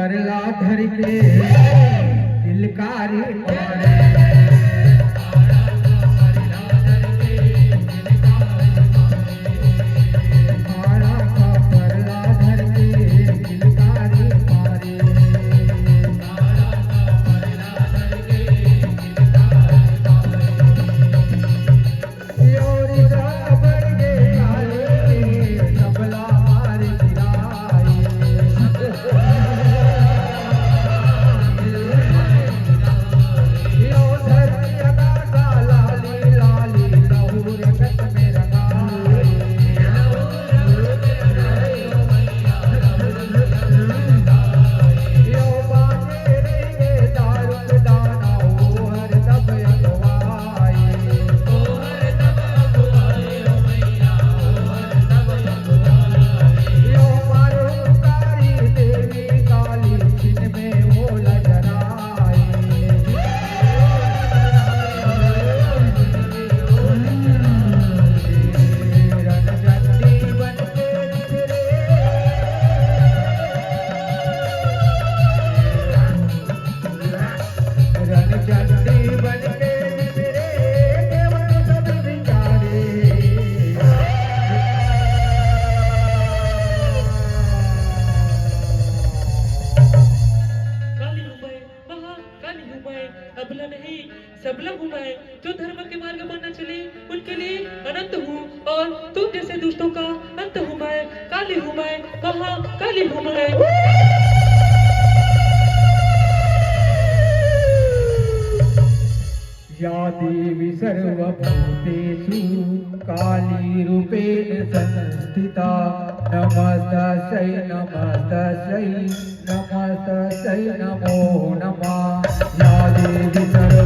परला धर के किलकारी मारे अबला नहीं सबला हूँ मैं। जो धर्म के मार्ग पर न चले उनके लिए अनंत हूँ और तुम जैसे दुष्टों का अंत हूँ मैं। काली हूँ मैं, कहाँ काली हूँ मैं। या देवी सर्वभूतेषु काली रूपेण संस्थिता नमस्तस्यै नमस्तस्यै नमस्तस्यै नमो नमः। या देवी सर्व